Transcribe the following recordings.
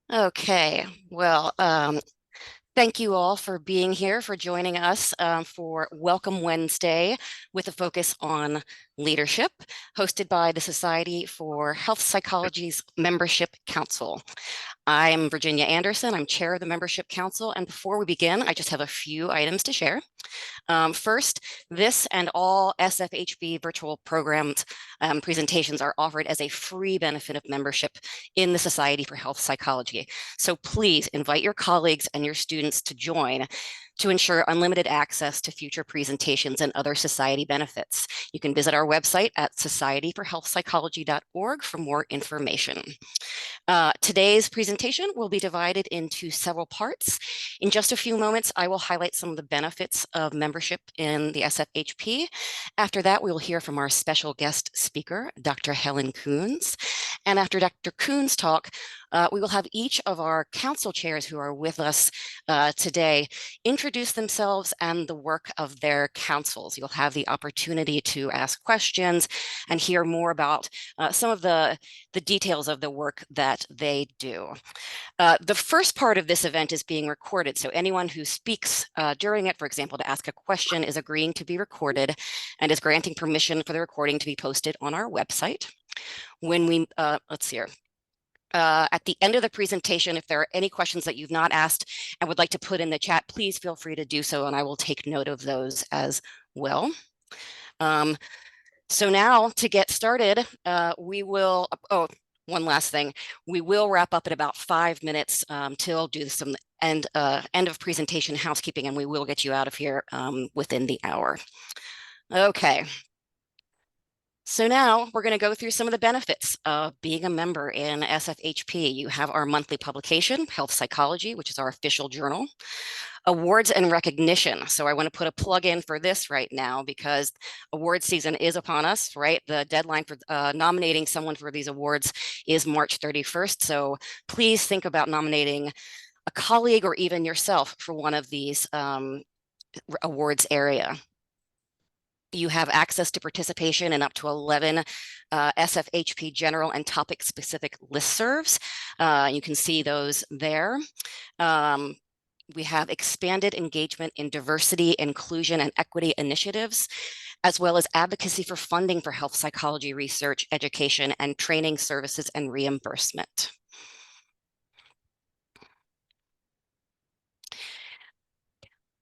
Okay, well, thank you all for being here, for joining us for Welcome Wednesday with a focus on leadership, hosted by the Society for Health Psychology's Membership Council. I'm Virginia Anderson. I'm chair of the Membership Council. And before we begin, I just have a few items to share. First, this and all SFHB virtual programs presentations are offered as a free benefit of membership in the Society for Health Psychology. So please invite your colleagues and your students to join to ensure unlimited access to future presentations and other society benefits. You can visit our website at societyforhealthpsychology.org for more information. Today's presentation will be divided into several parts. In just a few moments, I will highlight some of the benefits of membership in the SFHP. After that, we will hear from our special guest speaker, Dr. Helen Coons. And after Dr. Coons' talk, we will have each of our council chairs who are with us today introduce themselves and the work of their councils. You'll have the opportunity to ask questions and hear more about some of the details of the work that they do. The first part of this event is being recorded, so anyone who speaks during it, for example, to ask a question, is agreeing to be recorded and is granting permission for the recording to be posted on our website. When we, let's see here, at the end of the presentation, if there are any questions that you've not asked and would like to put in the chat, please feel free to do so, and I will take note of those as well. So now to get started, we will, one last thing, we will wrap up at about 5 minutes till do some end of presentation housekeeping, and we will get you out of here within the hour. Okay. So now we're going to go through some of the benefits of being a member in SFHP. You have our monthly publication, Health Psychology, which is our official journal. Awards and recognition. So I want to put a plug in for this right now because award season is upon us, right? The deadline for nominating someone for these awards is March 31st. So please think about nominating a colleague or even yourself for one of these awards area. You have access to participation in up to 11 SFHP general and topic specific listservs. You can see those there. We have expanded engagement in diversity, inclusion, and equity initiatives, as well as advocacy for funding for health psychology research, education, and training services and reimbursement.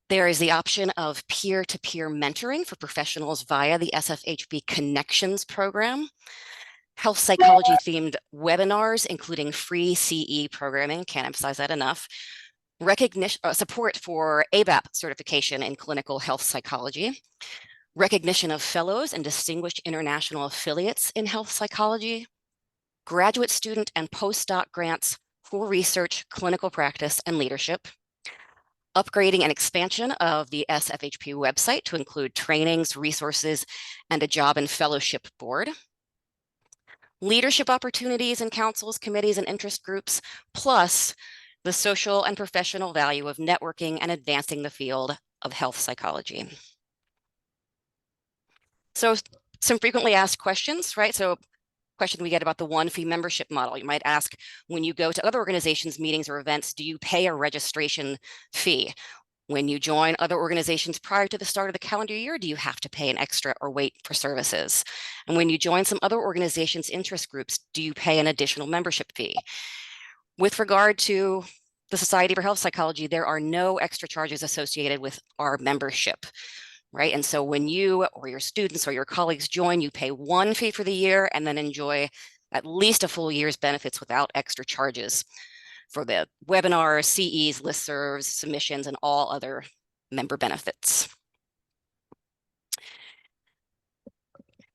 There is the option of peer-to-peer mentoring for professionals via the SFHB Connections program. Health psychology themed webinars, including free CE programming, can't emphasize that enough. Recognition, support for ABAP certification in clinical health psychology. Recognition of fellows and distinguished international affiliates in health psychology. Graduate student and postdoc grants for research, clinical practice, and leadership. Upgrading and expansion of the SFHP website to include trainings, resources, and a job and fellowship board. Leadership opportunities in councils, committees, and interest groups, plus the social and professional value of networking and advancing the field of health psychology. So some frequently asked questions, right? So question we get about the one fee membership model. You might ask, when you go to other organizations, meetings, or events, do you pay a registration fee? When you join other organizations prior to the start of the calendar year, do you have to pay an extra or wait for services? And when you join some other organizations' interest groups, do you pay an additional membership fee? With regard to the Society for Health Psychology, there are no extra charges associated with our membership, right? And so when you or your students or your colleagues join, you pay one fee for the year and then enjoy at least a full year's benefits without extra charges for the webinars, CEs, listservs, submissions, and all other member benefits.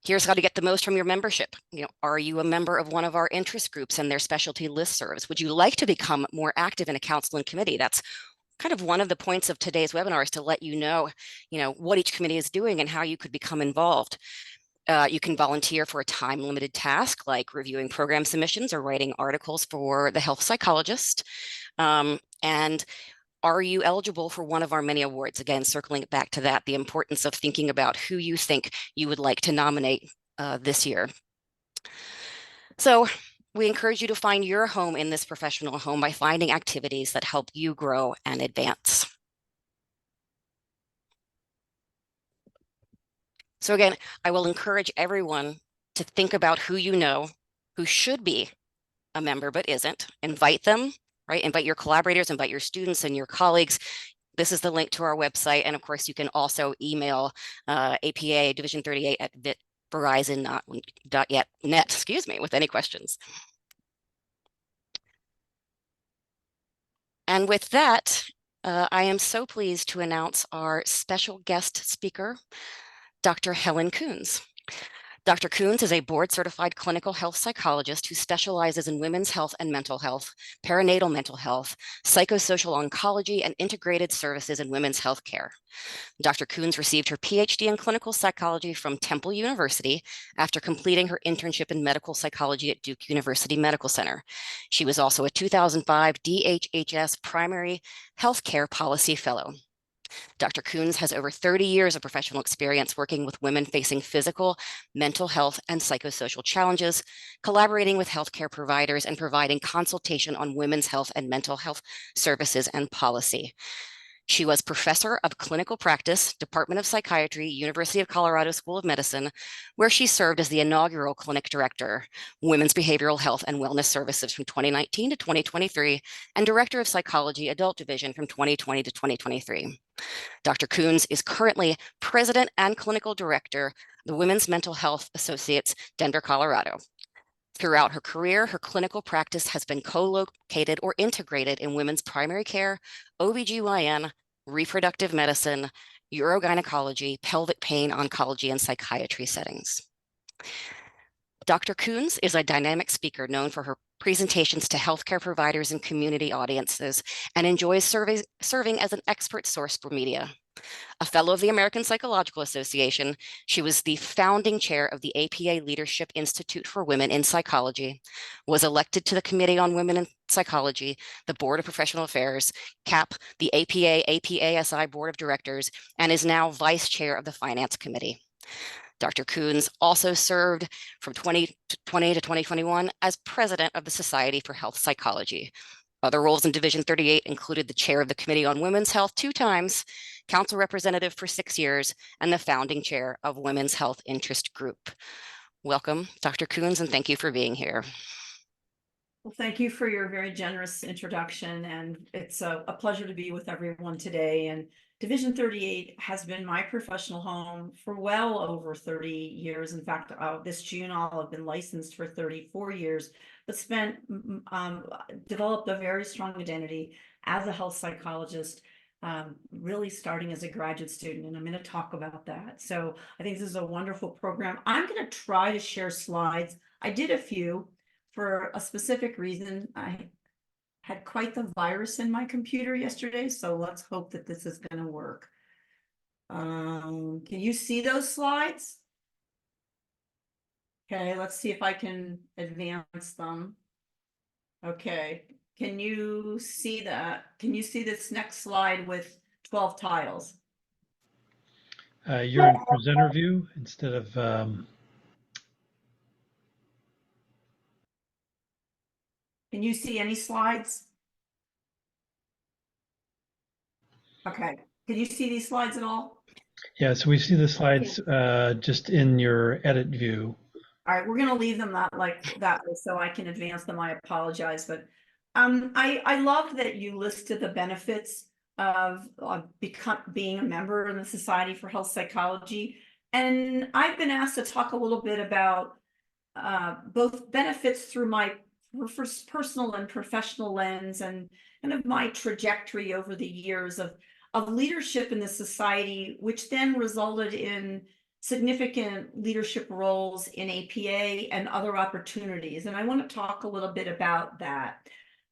Here's how to get the most from your membership. Are you a member of one of our interest groups and their specialty listservs? Would you like to become more active in a council and committee? That's kind of one of the points of today's webinar, is to let you know what each committee is doing and how you could become involved. You can volunteer for a time-limited task like reviewing program submissions or writing articles for the health psychologist. And are you eligible for one of our many awards? Again, circling it back to that, the importance of thinking about who you think you would like to nominate this year. So We encourage you to find your home in this professional home by finding activities that help you grow and advance. So again, I will encourage everyone to think about who you know who should be a member but isn't. Invite them, right? Invite your collaborators, invite your students and your colleagues. This is the link to our website. And of course, you can also email APA Division 38 at verizon.net, excuse me, with any questions. And with that, I am so pleased to announce our special guest speaker, Dr. Helen Kuhns. Dr. Kuhns is a board-certified clinical health psychologist who specializes in women's health and mental health, perinatal mental health, psychosocial oncology, and integrated services in women's health care. Dr. Kuhns received her PhD in clinical psychology from Temple University after completing her internship in medical psychology at Duke University Medical Center. She was also a 2005 DHHS Primary Healthcare Policy Fellow. Dr. Kuhns has over 30 years of professional experience working with women facing physical, mental health, and psychosocial challenges, collaborating with healthcare providers, and providing consultation on women's health and mental health services and policy. She was professor of clinical practice, Department of Psychiatry, University of Colorado School of Medicine, where she served as the inaugural clinic director, Women's Behavioral Health and Wellness Services from 2019 to 2023, and director of Psychology Adult Division from 2020 to 2023. Dr. Kuhns is currently president and clinical director of the Women's Mental Health Associates, Denver, Colorado. Throughout her career, her clinical practice has been co-located or integrated in women's primary care, OBGYN, reproductive medicine, urogynecology, pelvic pain, oncology, and psychiatry settings. Dr. Kuhns is a dynamic speaker known for her presentations to healthcare providers and community audiences and enjoys serving as an expert source for media. A fellow of the American Psychological Association, she was the founding chair of the APA Leadership Institute for Women in Psychology, was elected to the Committee on Women in Psychology, the Board of Professional Affairs, CAP, the APA-APASI Board of Directors, and is now vice chair of the Finance Committee. Dr. Kuhns also served from 2020 to 2021 as president of the Society for Health Psychology. Other roles in Division 38 included the chair of the Committee on Women's Health 2 times, council representative for 6 years, and the founding chair of Women's Health Interest Group. Welcome, Dr. Kuhns, and thank you for being here. Well, thank you for your very generous introduction, and it's a pleasure to be with everyone today. And Division 38 has been my professional home for well over 30 years. In fact, this June I'll have been licensed for 34 years, but developed a very strong identity as a health psychologist, really starting as a graduate student, and I'm going to talk about that. So I think this is a wonderful program. I'm going to try to share slides. I did a few for a specific reason. I had quite the virus in my computer yesterday, so let's hope that this is going to work. Can you see those slides? Okay, let's see if I can advance them. Okay, can you see that? Can you see this next slide with 12 tiles? You're in presenter view instead of Can you see any slides? Okay, can you see these slides at all? yeah, so we see the slides just in your edit view. All right, we're going to leave them that way so I can advance them. I apologize, but I love that you listed the benefits of being a member in the Society for Health Psychology. And I've been asked to talk a little bit about both benefits through my personal and professional lens, and kind of my trajectory over the years of leadership in the society, which then resulted in significant leadership roles in APA and other opportunities. And I want to talk a little bit about that.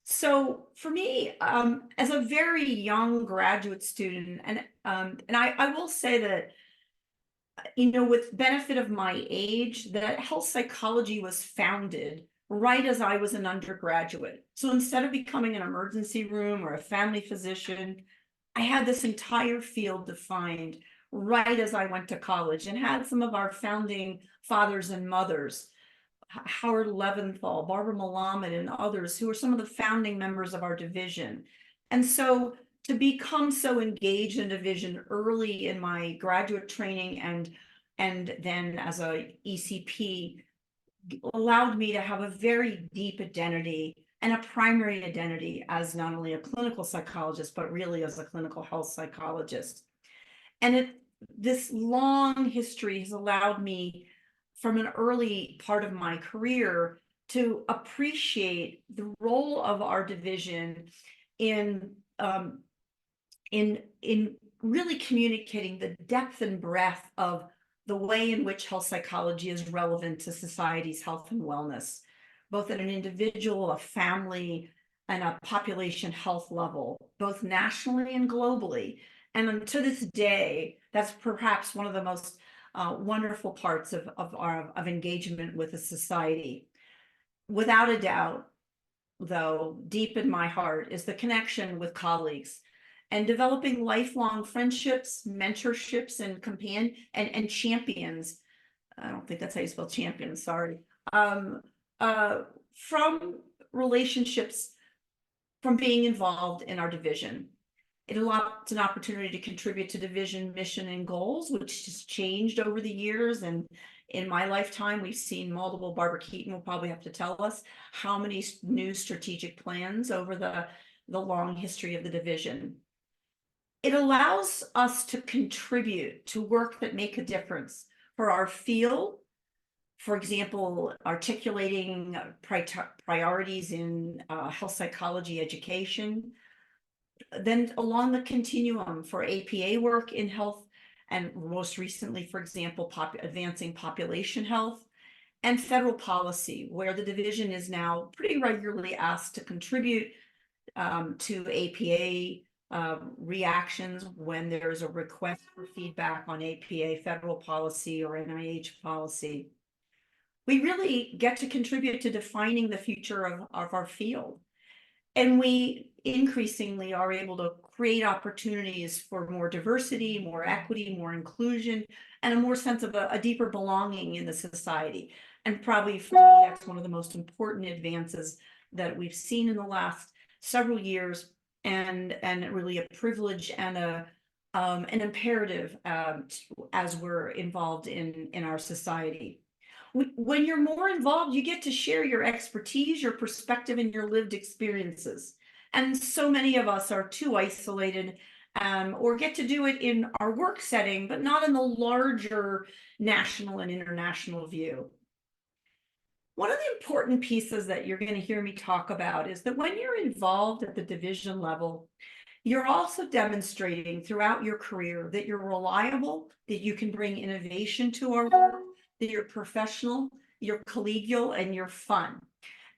So for me, as a very young graduate student, and I will say that, you know, with benefit of my age, that health psychology was founded right as I was an undergraduate. So instead of becoming an emergency room or a family physician, I had this entire field defined right as I went to college, and had some of our founding fathers and mothers Howard Leventhal, Barbara Malamed, and others who are some of the founding members of our division. And so to become so engaged in division early in my graduate training and then as a ECP allowed me to have a very deep identity and a primary identity as not only a clinical psychologist, but really as a clinical health psychologist. And this long history has allowed me from an early part of my career to appreciate the role of our division in really communicating the depth and breadth of the way in which health psychology is relevant to society's health and wellness, both at an individual, a family, and a population health level, both nationally and globally. And to this day, that's perhaps one of the most wonderful parts of engagement with a society. Without a doubt, though, deep in my heart is the connection with colleagues and developing lifelong friendships, mentorships, and champions. I don't think that's how you spell champion, sorry. From relationships from being involved in our division. It's an opportunity to contribute to division mission and goals, which has changed over the years. And in my lifetime, we've seen multiple. Barbara Keaton will probably have to tell us how many new strategic plans over the long history of the division. It allows us to contribute to work that make a difference for our field. For example, articulating priorities in health psychology education. Then along the continuum for APA work in health, and most recently, for example, advancing population health, and federal policy, where the division is now pretty regularly asked to contribute to APA reactions when there's a request for feedback on APA federal policy or NIH policy. We really get to contribute to defining the future of our field. And we increasingly are able to create opportunities for more diversity, more equity, more inclusion, and a more sense of a deeper belonging in the society. And probably for me, that's one of the most important advances that we've seen in the last several years, and really a privilege and an imperative as we're involved in our society. When you're more involved, you get to share your expertise, your perspective, and your lived experiences. And so many of us are too isolated or get to do it in our work setting, but not in the larger national and international view. One of the important pieces that you're going to hear me talk about is that when you're involved at the division level, you're also demonstrating throughout your career that you're reliable, that you can bring innovation to our work, that you're professional, you're collegial, and you're fun.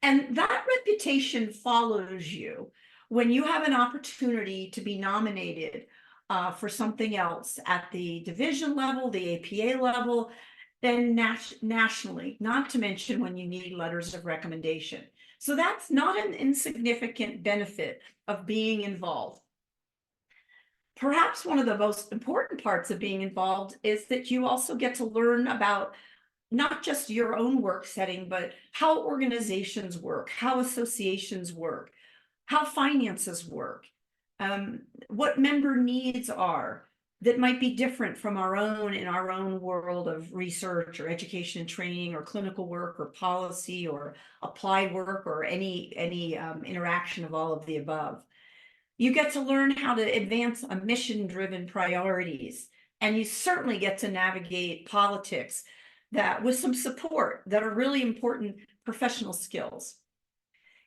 And that reputation follows you when you have an opportunity to be nominated for something else at the division level, the APA level, then nationally, not to mention when you need letters of recommendation. So that's not an insignificant benefit of being involved. Perhaps one of the most important parts of being involved is that you also get to learn about not just your own work setting, but how organizations work, how associations work, how finances work, what member needs are that might be different from our own in our own world of research or education and training or clinical work or policy or applied work or any interaction of all of the above. You get to learn how to advance a mission-driven priorities, and you certainly get to navigate politics that with some support that are really important professional skills.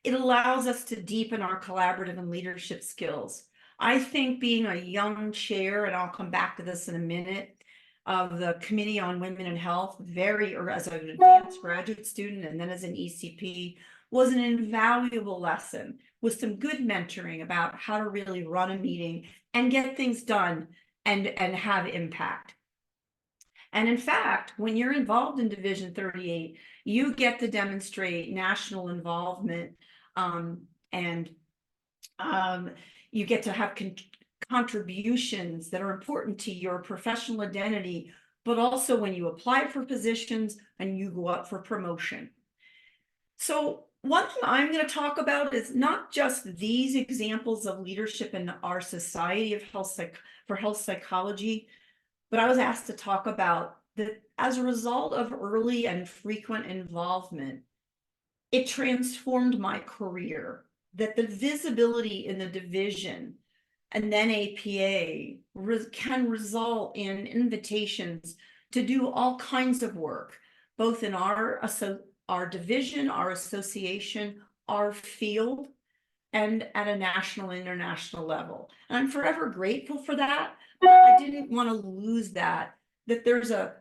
It allows us to deepen our collaborative and leadership skills. I think being a young chair, and I'll come back to this in a minute, of the Committee on Women and Health, as an advanced graduate student and then as an ECP, was an invaluable lesson with some good mentoring about how to really run a meeting and get things done and have impact. And in fact, when you're involved in Division 38, you get to demonstrate national involvement and you get to have contributions that are important to your professional identity, but also when you apply for positions and you go up for promotion. So one thing I'm going to talk about is not just these examples of leadership in our Society of for Health Psychology, but I was asked to talk about that as a result of early and frequent involvement, it transformed my career. That the visibility in the division and then APA can result in invitations to do all kinds of work, both in our division, our association, our field, and at a national, international level. And I'm forever grateful for that, but I didn't want to lose that, that there's a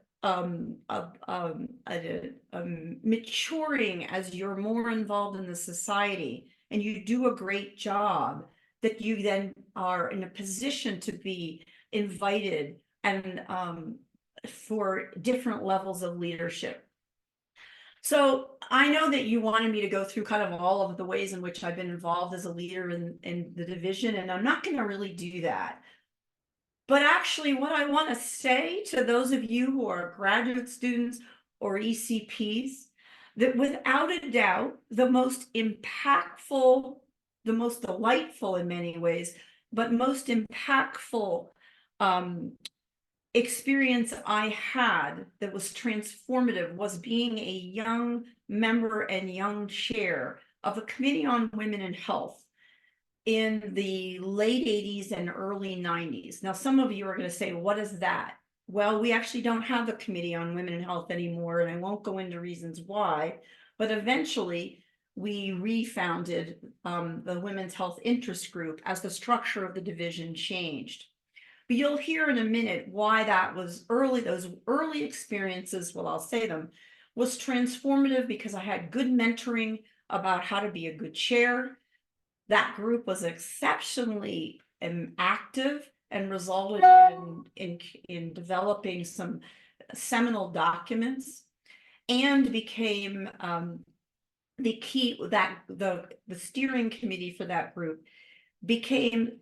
maturing as you're more involved in the society and you do a great job, that you then are in a position to be invited and for different levels of leadership. So I know that you wanted me to go through kind of all of the ways in which I've been involved as a leader in the division, and I'm not going to really do that. But actually, what I want to say to those of you who are graduate students or ECPs, that without a doubt, the most impactful, the most delightful in many ways, but most impactful experience I had that was transformative was being a young member and young chair of a committee on women and health in the late 80s and early 90s. Now, some of you are going to say, what is that? Well, we actually don't have a committee on women and health anymore, and I won't go into reasons why, but eventually we refounded the Women's Health Interest Group as the structure of the division changed. But you'll hear in a minute why that was those early experiences, well, I'll say them, was transformative because I had good mentoring about how to be a good chair. That group was exceptionally active and resulted in developing some seminal documents, and became the key, that the steering committee for that group became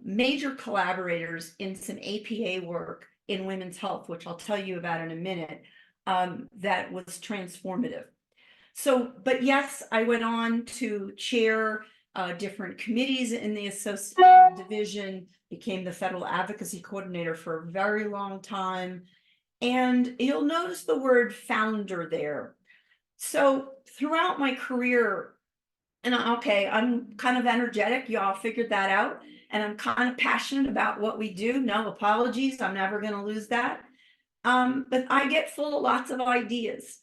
major collaborators in some APA work in women's health, which I'll tell you about in a minute, that was transformative. So, but yes, I went on to chair different committees in the associated division, became the federal advocacy coordinator for a very long time. And you'll notice the word founder there. So throughout my career, and okay, I'm kind of energetic, y'all figured that out, and I'm kind of passionate about what we do. No apologies, I'm never going to lose that. But I get full of lots of ideas.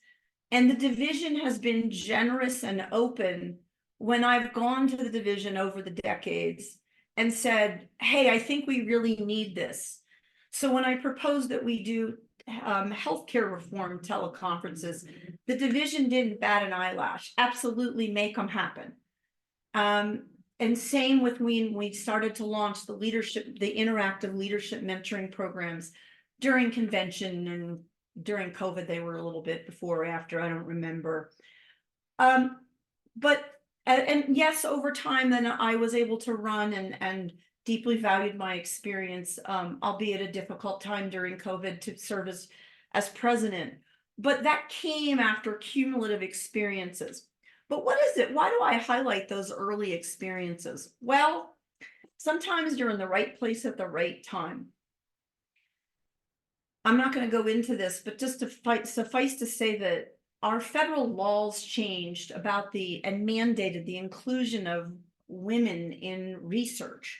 And the division has been generous and open when I've gone to the division over the decades and said, hey, I think we really need this. So when I proposed that we do healthcare reform teleconferences, the division didn't bat an eyelash. Absolutely make them happen. And same with when we started to launch the interactive leadership mentoring programs during convention, and during COVID, they were a little bit before or after, I don't remember. But yes, over time, then I was able to run and deeply valued my experience, albeit a difficult time during COVID, to serve as president. But that came after cumulative experiences. But what is it? Why do I highlight those early experiences? Well, sometimes you're in the right place at the right time. I'm not going to go into this, but just to suffice to say that our federal laws changed about and mandated the inclusion of women in research,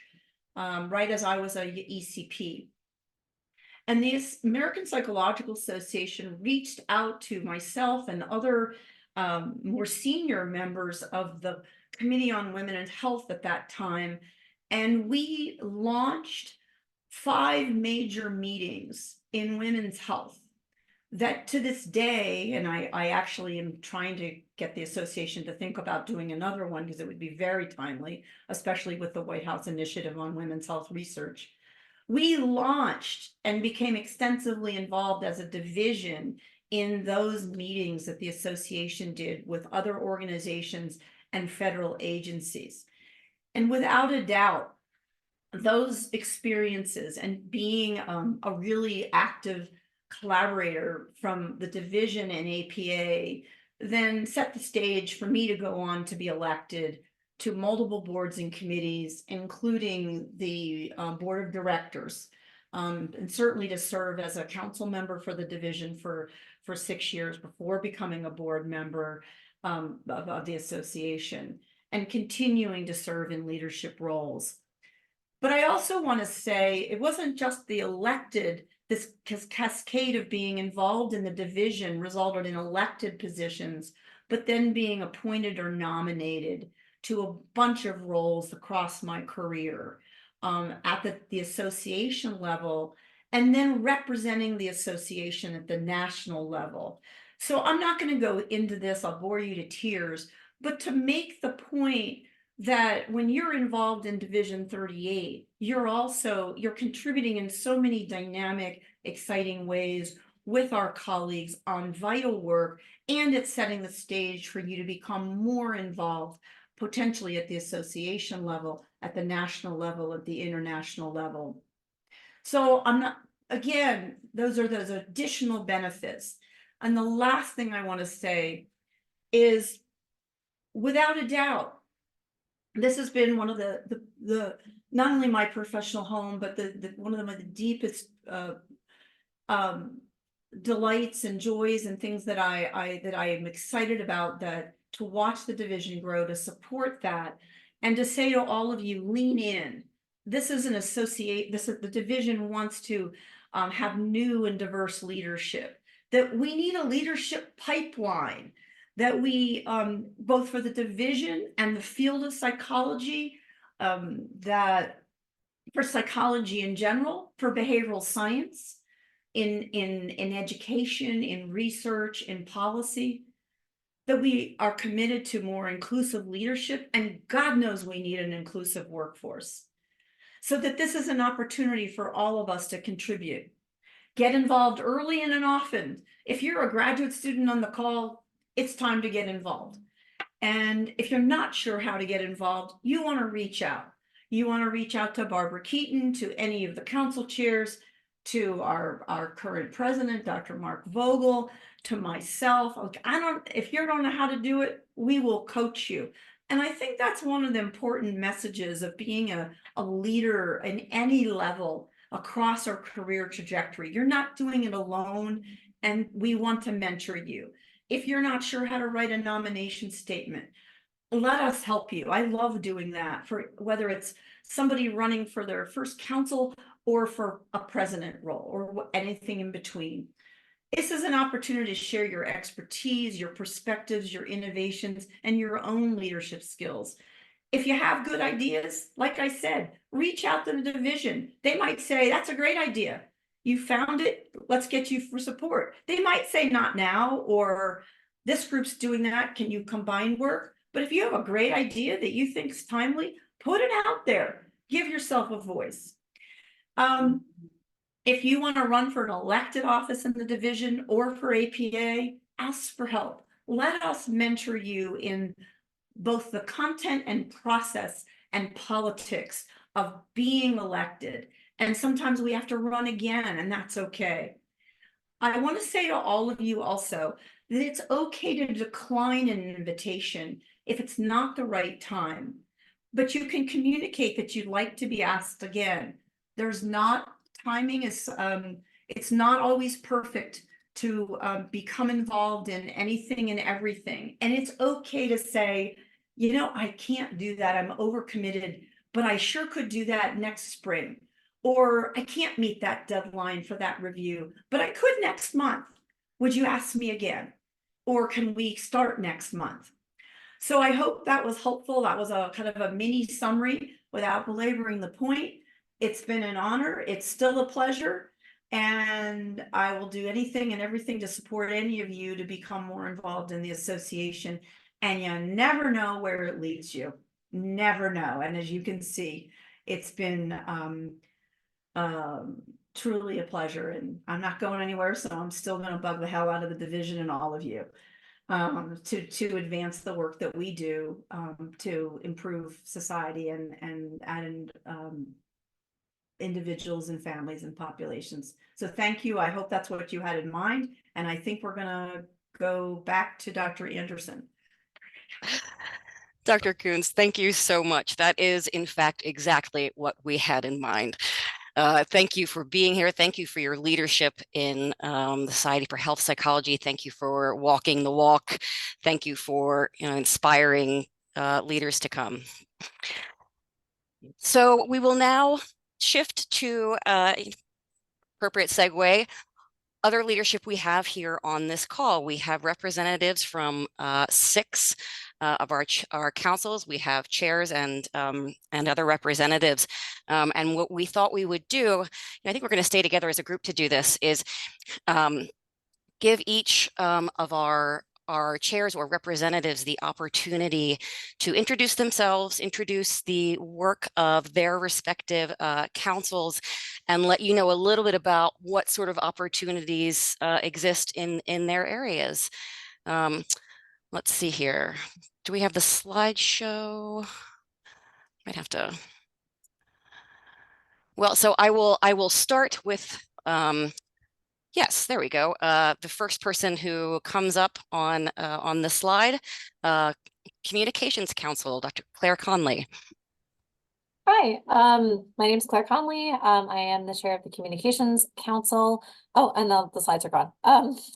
right as I was a ECP. And the American Psychological Association reached out to myself and other more senior members of the Committee on Women and Health at that time, and we launched 5 major meetings in women's health that to this day, and I actually am trying to get the association to think about doing another one because it would be very timely, especially with the White House initiative on women's health research. We launched and became extensively involved as a division in those meetings that the association did with other organizations and federal agencies. And without a doubt, those experiences and being a really active collaborator from the division and APA then set the stage for me to go on to be elected to multiple boards and committees, including the board of directors, and certainly to serve as a council member for the division for 6 years before becoming a board member of the association, and continuing to serve in leadership roles. But I also want to say it wasn't just the elected, this cascade of being involved in the division resulted in elected positions, but then being appointed or nominated to a bunch of roles across my career at the association level, and then representing the association at the national level. So I'm not going to go into this, I'll bore you to tears, but to make the point that when you're involved in Division 38, you're contributing in so many dynamic, exciting ways with our colleagues on vital work, and it's setting the stage for you to become more involved, potentially at the association level, at the national level, at the international level. So again, those are those additional benefits. And the last thing I want to say is, without a doubt, this has been one of the not only my professional home, but one of the deepest delights and joys and things that I am excited about, that to watch the division grow, to support that, and to say to all of you, lean in. This is the division wants to have new and diverse leadership, that we need a leadership pipeline, that we, both for the division and the field of psychology, that for psychology in general, for behavioral science, in education, in research, in policy, that we are committed to more inclusive leadership, and God knows we need an inclusive workforce. So that this is an opportunity for all of us to contribute. Get involved early and often. If you're a graduate student on the call, it's time to get involved. And if you're not sure how to get involved, you want to reach out. You want to reach out to Barbara Keaton, to any of the council chairs, to our current president, Dr. Mark Vogel, to myself. If you don't know how to do it, we will coach you. And I think that's one of the important messages of being a leader in any level across our career trajectory. You're not doing it alone, and we want to mentor you. If you're not sure how to write a nomination statement, let us help you. I love doing that, for whether it's somebody running for their first council or for a president role or anything in between. This is an opportunity to share your expertise, your perspectives, your innovations, and your own leadership skills. If you have good ideas, like I said, reach out to the division. They might say, that's a great idea. You found it, let's get you for support. They might say, not now, or this group's doing that, can you combine work? But if you have a great idea that you think is timely, put it out there. Give yourself a voice. If you want to run for an elected office in the division or for APA, ask for help. Let us mentor you in both the content and process and politics of being elected. And sometimes we have to run again, and that's okay. I want to say to all of you also that it's okay to decline an invitation if it's not the right time, but you can communicate that you'd like to be asked again. Timing is, it's not always perfect to become involved in anything and everything. And it's okay to say, I can't do that, I'm overcommitted, but I sure could do that next spring. Or I can't meet that deadline for that review, but I could next month. Would you ask me again? Or can we start next month? So I hope that was helpful. That was a kind of a mini summary without belaboring the point. It's been an honor. It's still a pleasure. And I will do anything and everything to support any of you to become more involved in the association. And you never know where it leads you. Never know. And as you can see, it's been truly a pleasure, and I'm not going anywhere, so I'm still going to bug the hell out of the division and all of you to advance the work that we do to improve society and individuals and families and populations. So thank you. I hope that's what you had in mind, and I think we're going to go back to Dr. Anderson. Dr. Coons, thank you so much. That is, in fact, exactly what we had in mind. Thank you for being here. Thank you for your leadership in the Society for Health Psychology. Thank you for walking the walk. Thank you for inspiring leaders to come. So we will now shift to appropriate segue. Other leadership we have here on this call. We have representatives from 6 of our councils. We have chairs and other representatives. And what we thought we would do, and I think we're going to stay together as a group to do this, is give each of our chairs or representatives the opportunity to introduce themselves, introduce the work of their respective councils, and let you know a little bit about what sort of opportunities exist in their areas. Let's see here. Do we have the slideshow? Might have to. Well, so I will start with yes, there we go. The first person who comes up on the slide, Communications Council, Dr. Claire Conley. Hi, my name is Claire Conley. I am the chair of the Communications Council. Oh, and the slides are gone.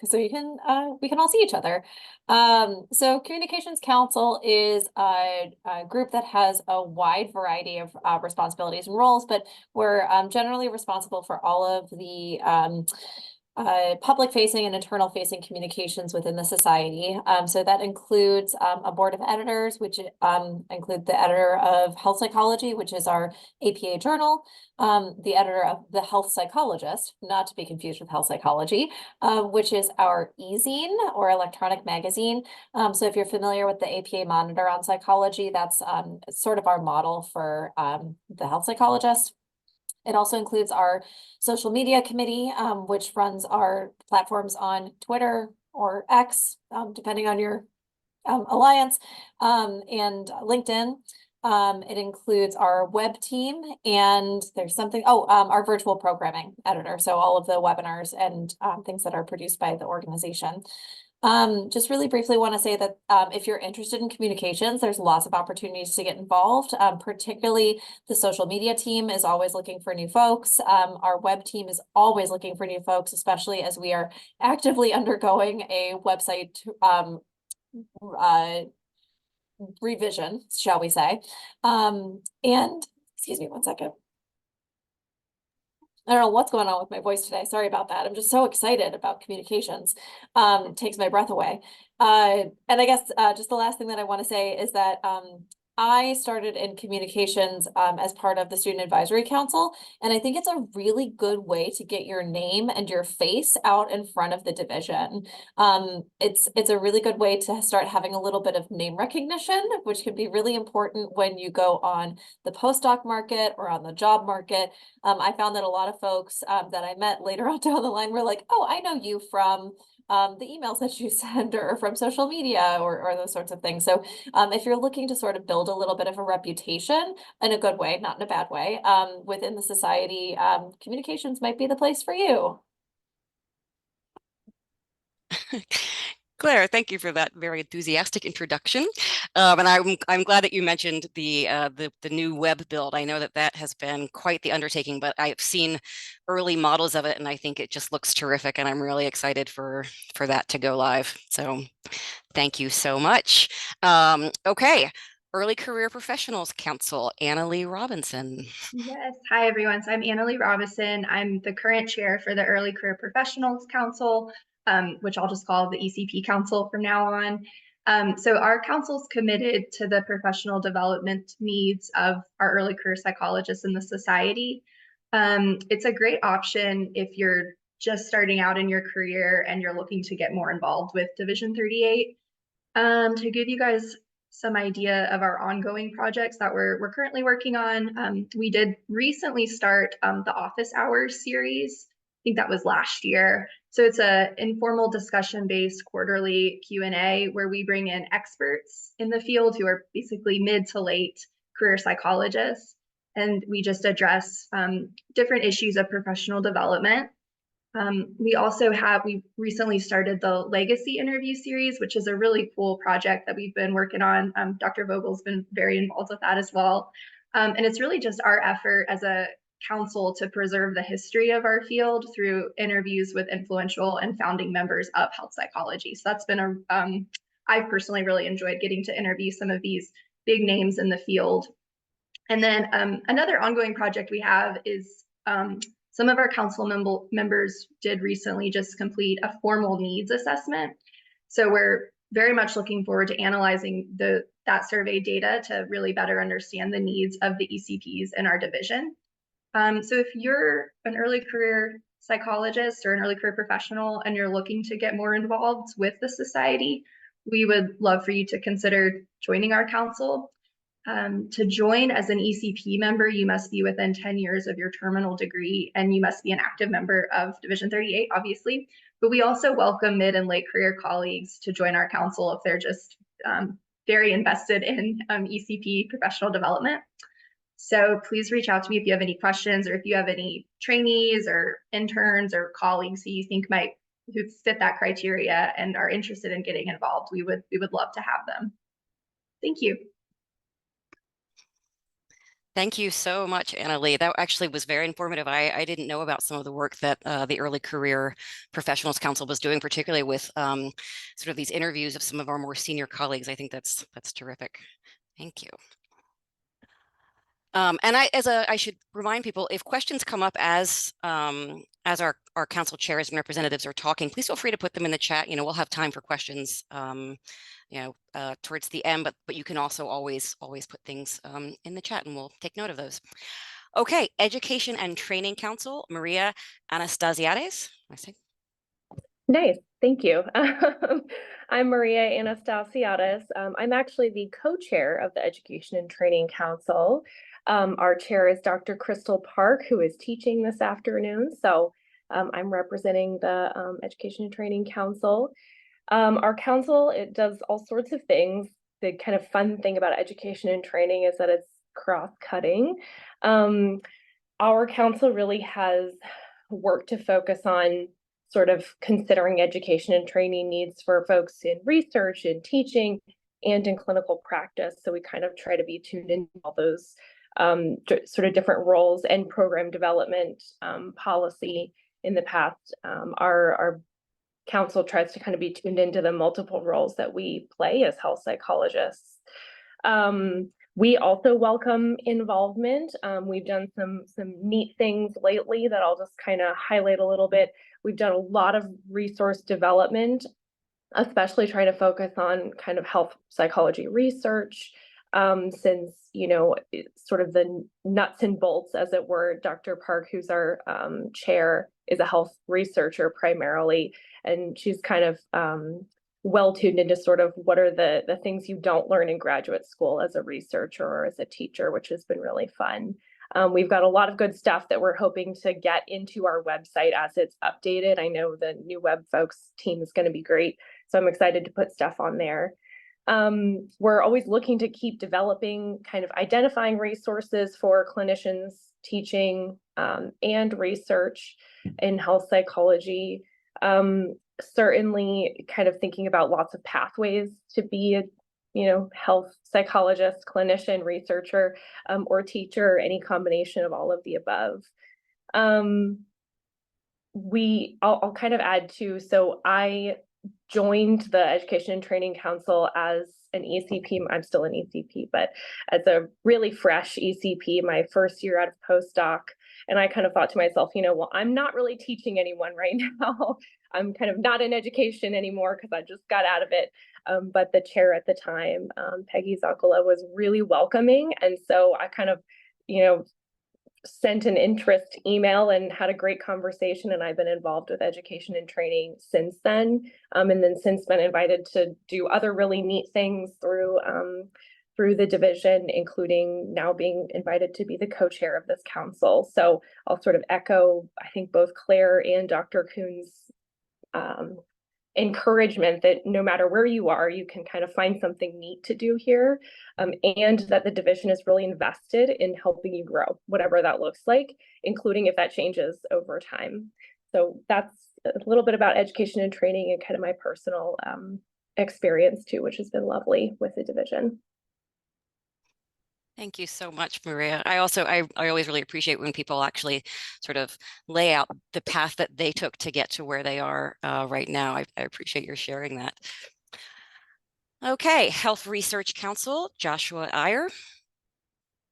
So we can all see each other. So Communications Council is a group that has a wide variety of responsibilities and roles, but we're generally responsible for all of the public facing and internal facing communications within the society. So that includes a board of editors, which include the editor of Health Psychology, which is our APA journal, the editor of The Health Psychologist, not to be confused with Health Psychology, which is our e-zine or electronic magazine. So if you're familiar with the APA Monitor on Psychology, that's sort of our model for The Health Psychologist. It also includes our social media committee, which runs our platforms on Twitter or X, depending on your alliance, and LinkedIn. It includes our web team, and there's something, our virtual programming editor. So all of the webinars and things that are produced by the organization. Just really briefly want to say that if you're interested in communications, there's lots of opportunities to get involved. Particularly the social media team is always looking for new folks. Our web team is always looking for new folks, especially as we are actively undergoing a website revision, shall we say. And excuse me one second. I don't know what's going on with my voice today. Sorry about that. I'm just so excited about communications. It takes my breath away. And I guess just the last thing that I want to say is that I started in communications as part of the Student Advisory Council, and I think it's a really good way to get your name and your face out in front of the division. It's a really good way to start having a little bit of name recognition, which can be really important when you go on the postdoc market or on the job market. I found that a lot of folks that I met later on down the line were like, oh, I know you from the emails that you send or from social media or those sorts of things. So if you're looking to sort of build a little bit of a reputation in a good way, not in a bad way, within the society, communications might be the place for you. Claire, thank you for that very enthusiastic introduction. And I'm glad that you mentioned the new web build. I know that has been quite the undertaking, but I've seen early models of it, and I think it just looks terrific. And I'm really excited for that to go live. So, thank you so much. Okay, Early Career Professionals Council, Annalee Robinson. Yes, hi everyone. So I'm Annalee Robinson. I'm the current chair for the Early Career Professionals Council, which I'll just call the ECP Council from now on. So our council's committed to the professional development needs of our early career psychologists in the society. It's a great option if you're just starting out in your career and you're looking to get more involved with Division 38. To give you guys some idea of our ongoing projects that we're currently working on, we did recently start the Office Hours series. I think that was last year. So it's a informal discussion-based quarterly Q&A where we bring in experts in the field who are basically mid to late career psychologists. And we just address different issues of professional development. We recently started the Legacy interview series, which is a really cool project that we've been working on. Dr. Vogel's been very involved with that as well. And it's really just our effort as a council to preserve the history of our field through interviews with influential and founding members of health psychology. So that's been I've personally really enjoyed getting to interview some of these big names in the field. And then another ongoing project we have is some of our council members did recently just complete a formal needs assessment. So we're very much looking forward to analyzing that survey data to really better understand the needs of the ECPs in our division. So if you're an early career psychologist or an early career professional and you're looking to get more involved with the society, we would love for you to consider joining our council. To join as an ECP member, you must be within 10 years of your terminal degree, and you must be an active member of Division 38, obviously. But we also welcome mid and late career colleagues to join our council if they're just very invested in ECP professional development. So please reach out to me if you have any questions, or if you have any trainees or interns or colleagues who you think who fit that criteria and are interested in getting involved. We would love to have them. Thank you. Thank you so much, Anna-Lee. That actually was very informative. I didn't know about some of the work that the Early Career Professionals Council was doing, particularly with sort of these interviews of some of our more senior colleagues. I think that's terrific. Thank you. And I should remind people, if questions come up as our council chairs and representatives are talking, please feel free to put them in the chat. We'll have time for questions towards the end, but you can also always put things in the chat and we'll take note of those. Okay, Education and Training Council, Maria Anastasiades. Nice, thank you. I'm Maria Anastasiades. I'm actually the co-chair of the Education and Training Council. Our chair is Dr. Crystal Park, who is teaching this afternoon. So I'm representing the Education and Training Council. Our council, it does all sorts of things. The kind of fun thing about education and training is that it's cross-cutting. Our council really has worked to focus on sort of considering education and training needs for folks in research, in teaching, and in clinical practice. So we kind of try to be tuned into all those sort of different roles and program development policy in the past. Our council tries to kind of be tuned into the multiple roles that we play as health psychologists. We also welcome involvement. We've done some neat things lately that I'll just kind of highlight a little bit. We've done a lot of resource development, especially trying to focus on kind of health psychology research, since, sort of the nuts and bolts, as it were. Dr. Park, who's our chair, is a health researcher primarily, and she's kind of well tuned into sort of what are the things you don't learn in graduate school as a researcher or as a teacher, which has been really fun. We've got a lot of good stuff that we're hoping to get into our website as it's updated. I know the new web folks team is going to be great, so I'm excited to put stuff on there. We're always looking to keep developing, kind of identifying resources for clinicians teaching and research in health psychology. Certainly kind of thinking about lots of pathways to be a health psychologist, clinician, researcher, or teacher, any combination of all of the above. I'll kind of add too, so I joined the Education and Training Council as an ECP. I'm still an ECP, but as a really fresh ECP, my first year out of postdoc. And I kind of thought to myself, well, I'm not really teaching anyone right now. I'm kind of not in education anymore because I just got out of it. But the chair at the time, Peggy Zoccola, was really welcoming. And so I kind of, sent an interest email and had a great conversation. And I've been involved with education and training since then. And then since been invited to do other really neat things through the division, including now being invited to be the co-chair of this council. So I'll sort of echo, I think, both Claire and Dr. Kuhn's encouragement that no matter where you are, you can kind of find something neat to do here, and that the division is really invested in helping you grow, whatever that looks like, including if that changes over time. So that's a little bit about education and training and kind of my personal experience too, which has been lovely with the division. Thank you so much, Maria. I always really appreciate when people actually sort of lay out the path that they took to get to where they are right now. I appreciate your sharing that. Okay, Health Research Council, Joshua Iyer.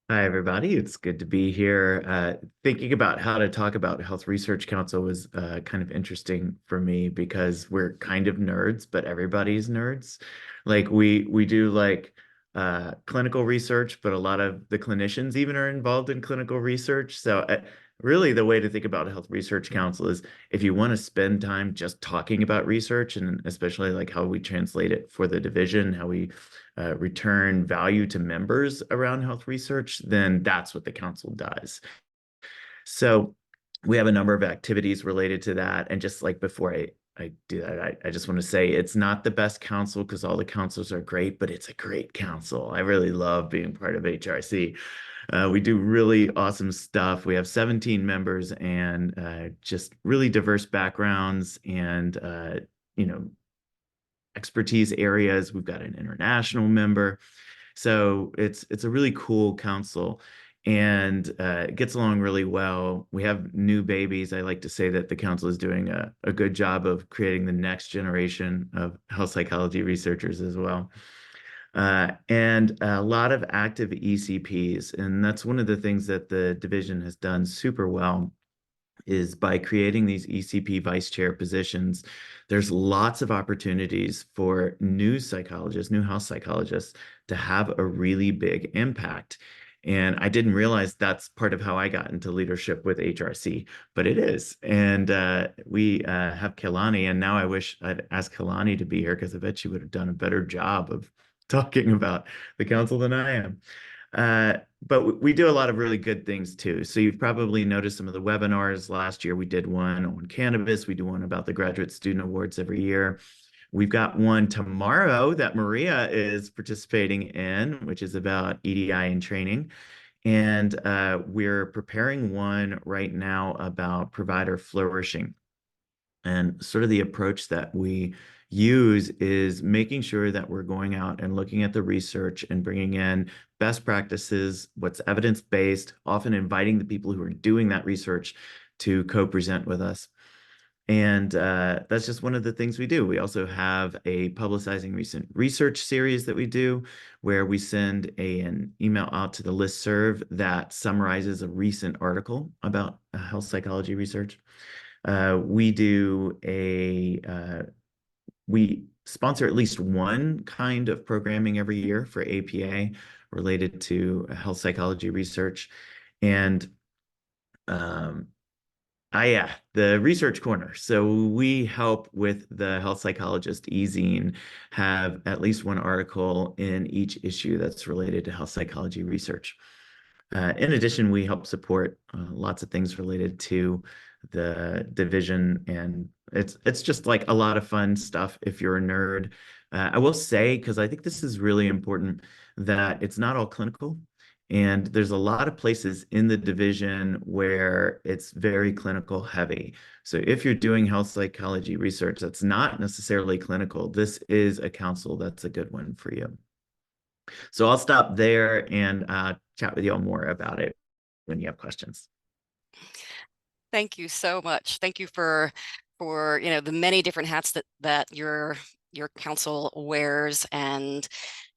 Hi, everybody. It's good to be here. Thinking about how to talk about Health Research Council was kind of interesting for me because we're kind of nerds, but everybody's nerds. Like we do like clinical research, but a lot of the clinicians even are involved in clinical research. So really the way to think about Health Research Council is if you want to spend time just talking about research, and especially like how we translate it for the division, how we return value to members around health research, then that's what the council does. So we have a number of activities related to that. And just like before I do that, I just want to say it's not the best council because all the councils are great, but it's a great council. I really love being part of HRC. We do really awesome stuff. We have 17 members and just really diverse backgrounds and, expertise areas. We've got an international member. So it's a really cool council and it gets along really well. We have new babies. I like to say that the council is doing a good job of creating the next generation of health psychology researchers as well. And a lot of active ECPs. And that's one of the things that the division has done super well is by creating these ECP vice chair positions, there's lots of opportunities for new psychologists, new health psychologists to have a really big impact. And I didn't realize that's part of how I got into leadership with HRC, but it is. And we have Kelani, and now I wish I'd asked Kelani to be here because I bet she would have done a better job of talking about the council than I am. But we do a lot of really good things too. So you've probably noticed some of the webinars. Last year, we did one on cannabis. We do one about the Graduate Student Awards every year. We've got one tomorrow that Maria is participating in, which is about EDI and training. And we're preparing one right now about provider flourishing. And sort of the approach that we use is making sure that we're going out and looking at the research and bringing in best practices, what's evidence-based, often inviting the people who are doing that research to co-present with us. And that's just one of the things we do. We also have a publicizing recent research series that we do where we send an email out to the listserv that summarizes a recent article about health psychology research. We sponsor at least one kind of programming every year for APA related to health psychology research. And the Research Corner. So we help with the Health Psychologist e-zine have at least one article in each issue that's related to health psychology research. In addition, we help support lots of things related to the division, and it's just like a lot of fun stuff if you're a nerd. I will say, because I think this is really important, that it's not all clinical. And there's a lot of places in the division where it's very clinical heavy. So if you're doing health psychology research that's not necessarily clinical, this is a council that's a good one for you. So I'll stop there and chat with you all more about it when you have questions. Thank you so much. Thank you for the many different hats that your council wears, and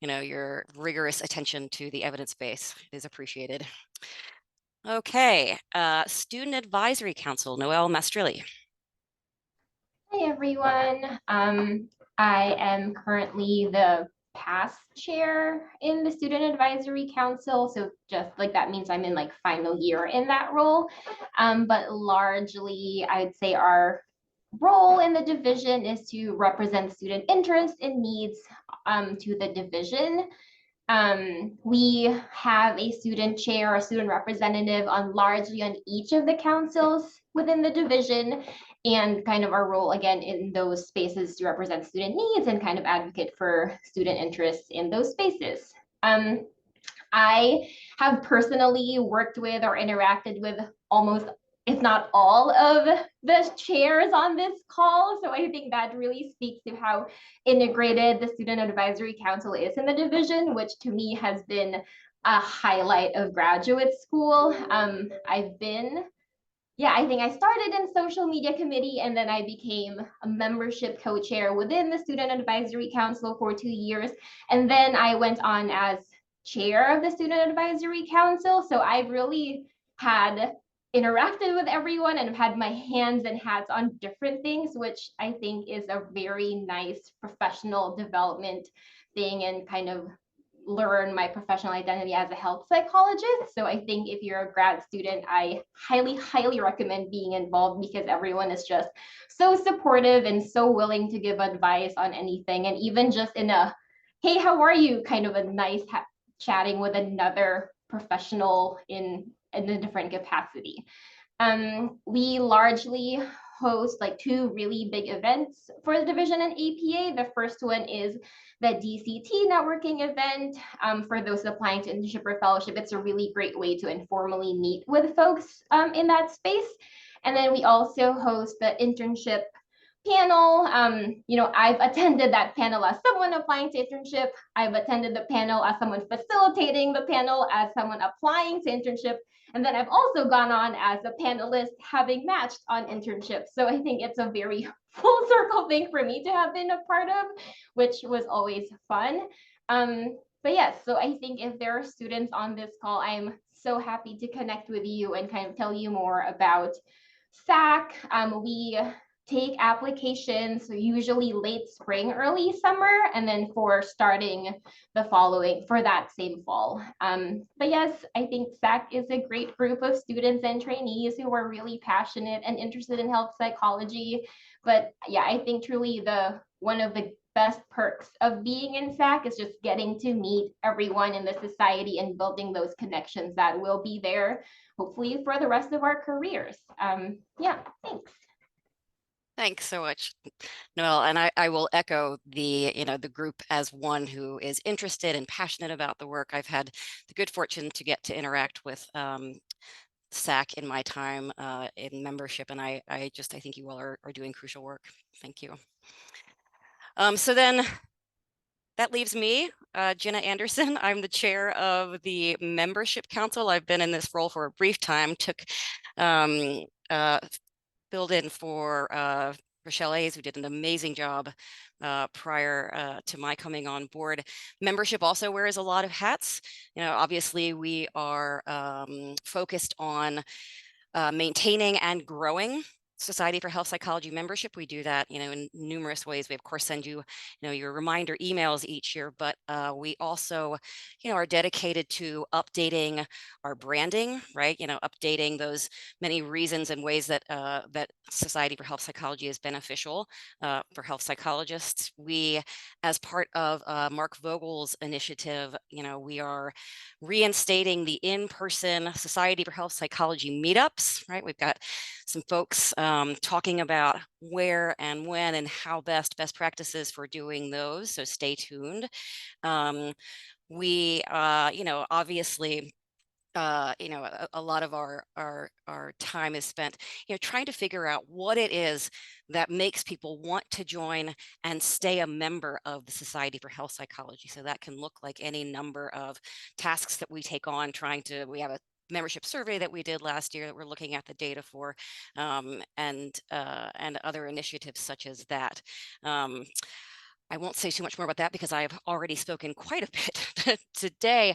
your rigorous attention to the evidence base is appreciated. Okay, Student Advisory Council, Noelle Mastrilli. Hi everyone. I am currently the past chair in the Student Advisory Council, so just like that means I'm in like final year in that role. But largely, I'd say our role in the division is to represent student interests and needs to the division. We have a student chair, a student representative largely on each of the councils within the division, and kind of our role again in those spaces to represent student needs and kind of advocate for student interests in those spaces. I have personally worked with or interacted with almost if not all of the chairs on this call. So I think that really speaks to how integrated the Student Advisory Council is in the division, which to me has been a highlight of graduate school. I think I started in social media committee, and then I became a membership co-chair within the Student Advisory Council for 2 years. And then I went on as chair of the Student Advisory Council. So I've really had interacted with everyone and had my hands and hats on different things, which I think is a very nice professional development thing, and kind of learn my professional identity as a health psychologist. So I think if you're a grad student, I highly, highly recommend being involved, because everyone is just so supportive and so willing to give advice on anything. And even just in a, hey, how are you, kind of a nice chatting with another professional in a different capacity. We largely host like 2 really big events for the division and APA. The first one is the DCT networking event. For those applying to internship or fellowship, it's a really great way to informally meet with folks in that space. And then we also host the internship panel. I've attended that panel as someone applying to internship. I've attended the panel as someone facilitating the panel, as someone applying to internship. And then I've also gone on as a panelist having matched on internship. So I think it's a very full circle thing for me to have been a part of, which was always fun. But yes, so I think if there are students on this call, I'm so happy to connect with you and kind of tell you more about SAC. We take applications usually late spring, early summer, and then for starting the following for that same fall. But yes, I think SAC is a great group of students and trainees who are really passionate and interested in health psychology. But yeah, I think truly one of the best perks of being in SAC is just getting to meet everyone in the society and building those connections that will be there hopefully for the rest of our careers. Thanks. Thanks so much, Noelle. And I will echo the group as one who is interested and passionate about the work. I've had the good fortune to get to interact with SAC in my time in membership, and I think you all are doing crucial work. Thank you. So then that leaves me, Jenna Anderson. I'm the chair of the Membership Council. I've been in this role for a brief time, filled in for Rochelle Hayes, who did an amazing job prior to my coming on board. Membership also wears a lot of hats. Obviously we are focused on maintaining and growing Society for Health Psychology membership. We do that, in numerous ways. We of course send you, your reminder emails each year, but we also, are dedicated to updating our branding, right? Updating those many reasons and ways that that Society for Health Psychology is beneficial for health psychologists. We, as part of Mark Vogel's initiative, we are reinstating the in-person Society for Health Psychology meetups, right? We've got some folks talking about where and when and how best practices for doing those. So stay tuned. We, obviously, a lot of our time is spent, trying to figure out what it is that makes people want to join and stay a member of the Society for Health Psychology. So that can look like any number of tasks that we take on, we have a membership survey that we did last year that we're looking at the data for, and other initiatives such as that. I won't say too much more about that because I've already spoken quite a bit today.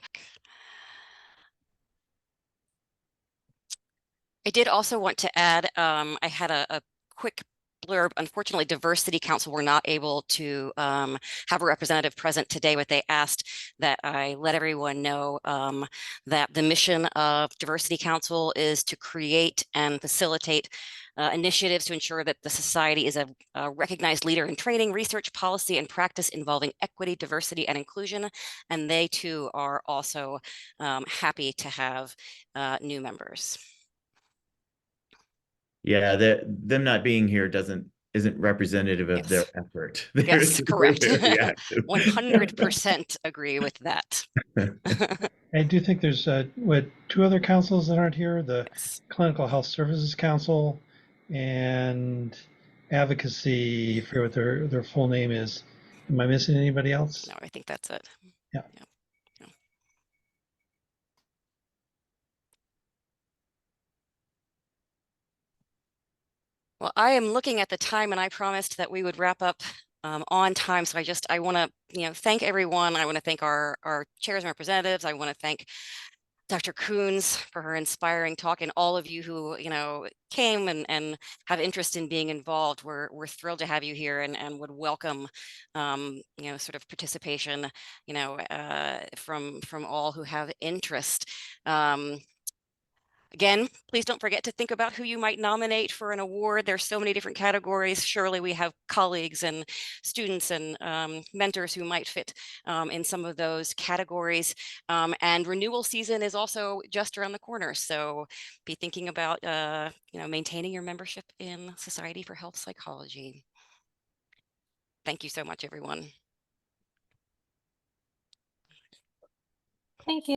I did also want to add, I had a quick blurb. Unfortunately, Diversity Council were not able to have a representative present today, but they asked that I let everyone know that the mission of Diversity Council is to create and facilitate initiatives to ensure that the society is a recognized leader in training, research, policy, and practice involving equity, diversity, and inclusion. And they too are also happy to have new members. Yeah, them not being here isn't representative of their effort. Yes, correct. 100% agree with that. I do think there's two other councils that aren't here, the Yes. Clinical Health Services Council and Advocacy, I forget what their full name is. Am I missing anybody else? No, I think that's it. Yeah. Well, I am looking at the time and I promised that we would wrap up on time. So I want to, thank everyone. I want to thank our chairs and representatives. I want to thank Dr. Coons for her inspiring talk, and all of you who, came and have interest in being involved. We're thrilled to have you here and would welcome, sort of participation, from all who have interest. Again, please don't forget to think about who you might nominate for an award. There's so many different categories. Surely we have colleagues and students and mentors who might fit in some of those categories. And renewal season is also just around the corner. So be thinking about, maintaining your membership in Society for Health Psychology. Thank you so much, everyone. Thank you.